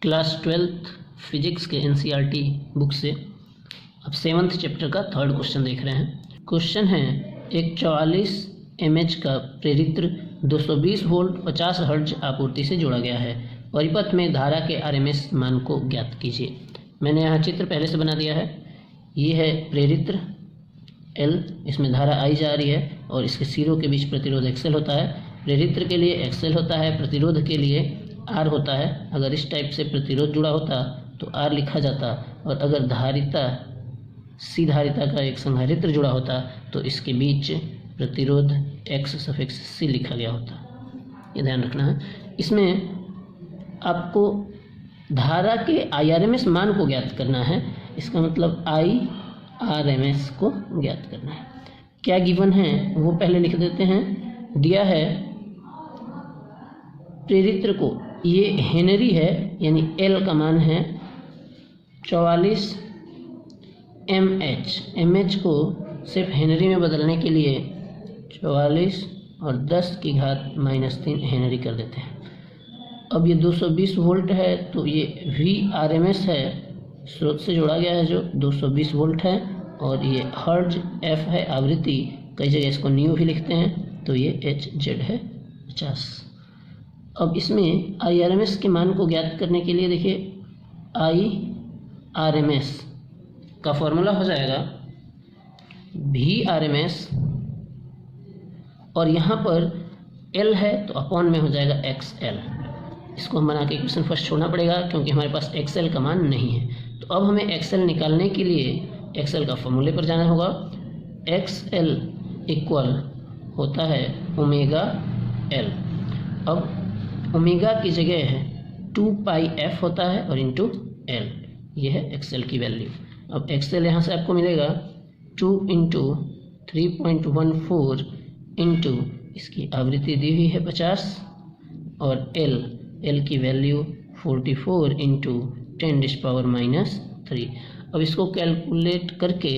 Class 12th physics के NCERT book से अब 7th चैप्टर का 3rd क्वेश्चन देख रहे हैं। क्वेश्चन है एक 44 mAh का प्रेरित्र 220 वोल्ट 50 हर्ट्ज आपूर्ति से जोड़ा गया है। परिपथ में धारा के RMS मान को ज्ञात कीजिए। मैंने यहाँ चित्र पहले से बना दिया है। ये है प्रेरित्र L, इसमें धारा I जा रही है और इसके सिरों के बीच प्रतिरोध XL होता है। प्रेरित्र के लिए XL होता है, प्रतिरोध के लिए R होता है। अगर इस टाइप से प्रतिरोध जुड़ा होता तो R लिखा जाता, और अगर धारिता C धारिता का एक संधारित्र जुड़ा होता तो इसके बीच प्रतिरोध X∗C लिखा गया होता। ये ध्यान रखना है। इसमें आपको धारा के IRMS मान को ज्ञात करना है। इसका मतलब IRMS को ज्ञात करना है। क्या गिवन है वो पहले लिख देते हैं। दिया है प्रेरित्र को, ये हेनरी है, यानी L का मान है 44 mH को सिर्फ हेनरी में बदलने के लिए 44 और 10⁻³ हेनरी कर देते हैं। अब ये 220 वोल्ट है तो ये VRMS है, स्रोत से जोड़ा गया है जो 220 वोल्ट है, और ये हर्ट्ज F है आवृत्ति, कई जगह इसको न्यू भी लिखते हैं, तो ये HZ है 50। अब इसमें IRMS के मान को ज्ञात करने के लिए देखिए IRMS का फॉर्मूला हो जाएगा VRMS, और यहाँ पर L है तो अपॉन में हो जाएगा XL। इसको हम बना के इक्वेशन फर्स्ट छोड़ना पड़ेगा क्योंकि हमारे पास XL का मान नहीं है। तो अब हमें XL निकालने के लिए XL का फॉर्मूले पर जाना होगा। XL इक्वल होता है ओमेगा L। अब ओमेगा की जगह है 2πf होता है और इंटू L, ये है XL की वैल्यू। अब XL यहाँ से आपको मिलेगा 2 × 3.14 इंटू इसकी आवृत्ति दी हुई है 50, और L की वैल्यू 44 × 10⁻³ अब इसको कैलकुलेट करके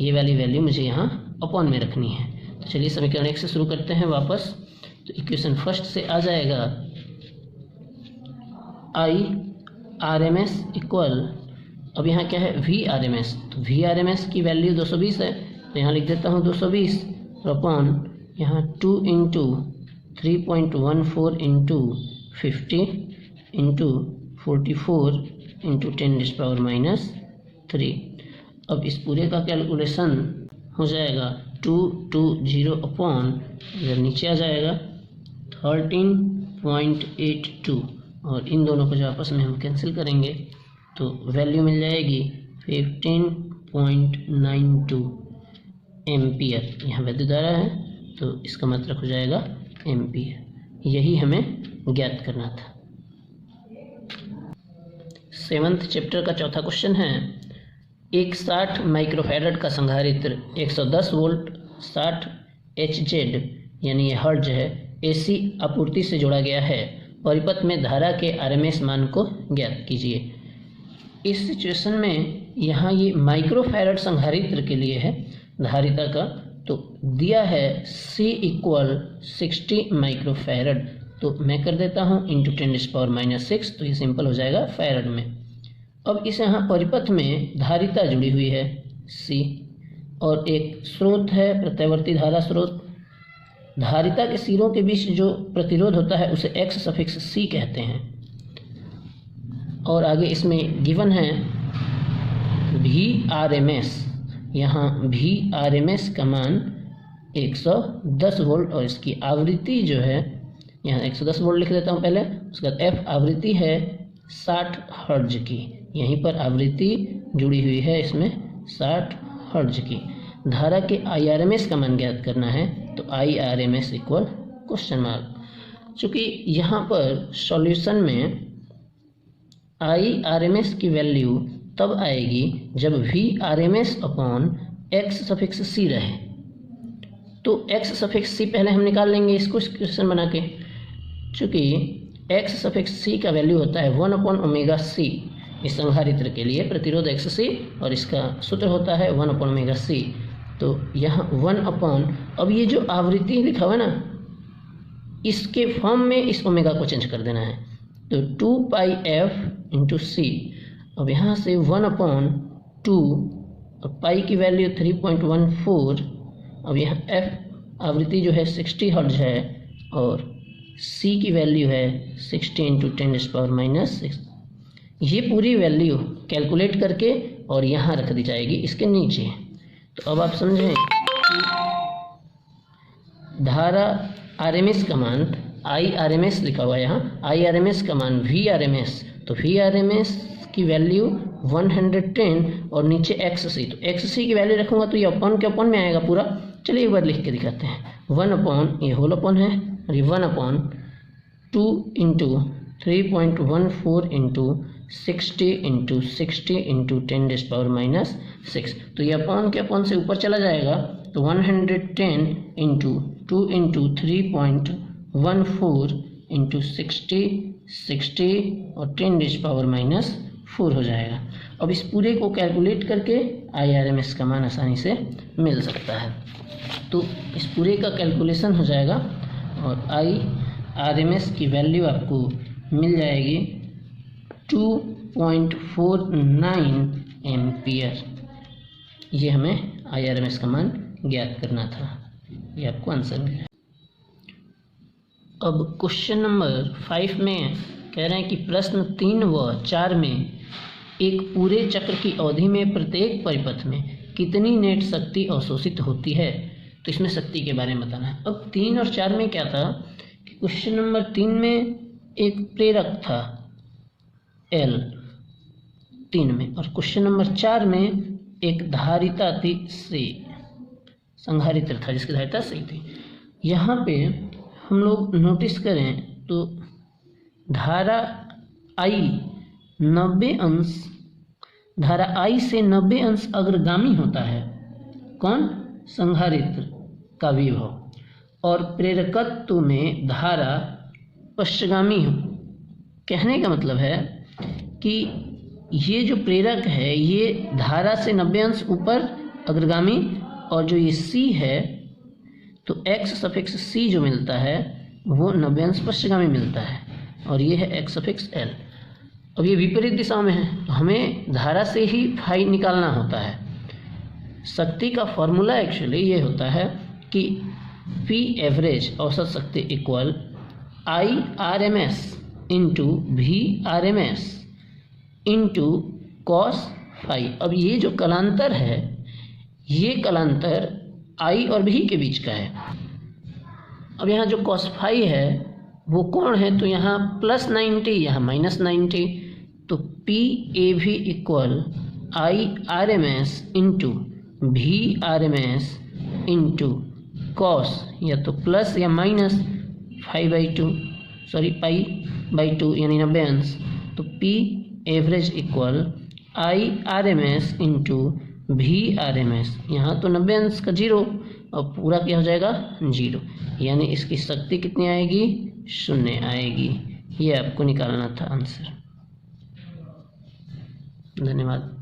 ये वाली वैल्यू मुझे यहाँ अपॉन में रखनी है। तो चलिए समीकरण 1 से शुरू करते हैं वापस। तो इक्वेशन फर्स्ट से आ जाएगा IRMS इक्वल, अब यहाँ क्या है VRMS, तो VRMS की वैल्यू 220 है तो यहाँ लिख देता हूँ 220 अपॉन यहाँ 2 × 3.14 इंटू 50 इंटू 44 इंटू 10⁻³ अब इस पूरे का कैलकुलेशन हो जाएगा 220 अपॉन, इधर नीचे आ जाएगा 13.82, और इन दोनों को जो आपस में हम कैंसिल करेंगे तो वैल्यू मिल जाएगी 15.92 एम्पियर। यहाँ वैद्युत धारा है तो इसका मात्रक हो जाएगा एम्पियर। यही हमें ज्ञात करना था। 7th चैप्टर का चौथा क्वेश्चन है एक 60 माइक्रोफैरड का संधारित्र 110 वोल्ट 60 HZ यानी ये हर्ट्ज है AC आपूर्ति से जोड़ा गया है। परिपथ में धारा के RMS मान को ज्ञात कीजिए। इस सिचुएशन में यहाँ ये माइक्रोफैरड संधारित्र के लिए है धारिता का, तो दिया है C इक्वल 60 माइक्रोफैरड, तो मैं कर देता हूँ इंटू 10⁻⁶, तो ये सिंपल हो जाएगा फैरड में। अब इस यहाँ परिपथ में धारिता जुड़ी हुई है C, और एक स्रोत है प्रत्यावर्ती धारा स्रोत। धारिता के सिरों के बीच जो प्रतिरोध होता है उसे X∗C कहते हैं। और आगे इसमें गिवन है VRMS, यहाँ VRMS का मान 110 वोल्ट और इसकी आवृत्ति जो है यहाँ 110 वोल्ट लिख देता हूँ पहले, उसके बाद F आवृत्ति है 60 हर्ट्ज की, यहीं पर आवृत्ति जुड़ी हुई है इसमें 60 हर्ट्ज की। धारा के IRMS का मान ज्ञात करना है तो IRMS इक्वल क्वेश्चन मार्क। चूँकि यहाँ पर सॉल्यूशन में IRMS की वैल्यू तब आएगी जब VRMS अपॉन X∗C रहे, तो X∗C पहले हम निकाल लेंगे इसको क्वेश्चन बना के। चूँकि X∗C का वैल्यू होता है 1/ωc, इस संधारित्र के लिए प्रतिरोध XC और इसका सूत्र होता है 1/ωc, तो यहाँ 1/, अब ये जो आवृत्ति लिखा हुआ है ना, इसके फॉर्म में इस ओमेगा को चेंज कर देना है, तो 2πf इंटू सी। अब यहाँ से 1/2 और पाई की वैल्यू 3.14। अब यहाँ एफ आवृत्ति जो है 60 हर्ट्ज है और सी की वैल्यू है 60 × 10⁻⁻6। ये पूरी वैल्यू कैलकुलेट करके और यहाँ रख दी जाएगी इसके नीचे। तो अब आप समझें कि धारा आरएमएस का मान IRMS लिखा हुआ है यहाँ, IRMS का मान VRMS, तो VRMS की वैल्यू 110 और नीचे XC, तो XC की वैल्यू रखूँगा तो ये अपॉन के अपॉन में आएगा पूरा। चलिए एक बार लिख के दिखाते हैं। 1/, ये होल अपॉन है, और ये 1/2 × 3.14 × 60 × 60 × 10⁻⁻6। तो ये अपॉन के अपॉन से ऊपर चला जाएगा, तो 110 × 2 × 3.14 × 60 और 10⁻⁻4 हो जाएगा। अब इस पूरे को कैलकुलेट करके IRMS का मान आसानी से मिल सकता है। तो इस पूरे का कैलकुलेशन हो जाएगा और IRMS की वैल्यू आपको मिल जाएगी 2.49 एम्पियर। ये हमें IRMS का मान ज्ञात करना था। ये आपको आंसर मिला। अब क्वेश्चन नंबर 5 में कह रहे हैं कि प्रश्न 3 व 4 में एक पूरे चक्र की अवधि में प्रत्येक परिपथ में कितनी नेट शक्ति अवशोषित होती है। तो इसमें शक्ति के बारे में बताना है। अब 3 और 4 में क्या था कि क्वेश्चन नंबर 3 में एक प्रेरक था L 3 में, और क्वेश्चन नंबर 4 में एक धारिता थी C, संधारित्र था जिसकी धारिता C थी। यहाँ पे हम लोग नोटिस करें तो धारा I 90 अंश, धारा I से 90 अंश अग्रगामी होता है। कौन? संधारित्र का विभव, और प्रेरकत्व में धारा पश्चगामी हो। कहने का मतलब है कि ये जो प्रेरक है ये धारा से 90 अंश ऊपर अग्रगामी, और जो ये C है तो X∗C जो मिलता है वो 90 अंश पश्चगामी मिलता है, और ये है X∗L। अब ये विपरीत दिशा में है तो हमें धारा से ही फाई निकालना होता है। शक्ति का फॉर्मूला एक्चुअली ये होता है कि P एवरेज औसत शक्ति equal IRMS into VRMS into cos phi. अब ये जो कलांतर है ये कलांतर I और V के बीच का है। अब यहाँ जो कॉस फाई है वो कोण है, तो यहाँ +90 यहाँ -90, तो PAV equal IRMS into VRMS into cos, या तो प्लस या माइनस पाई/2 यानी 90 अंश, तो P average equal IRMS into VRMS। यहाँ तो 90 अंश का 0 और पूरा क्या हो जाएगा 0, यानी इसकी शक्ति कितनी आएगी 0 आएगी। ये आपको निकालना था आंसर। धन्यवाद।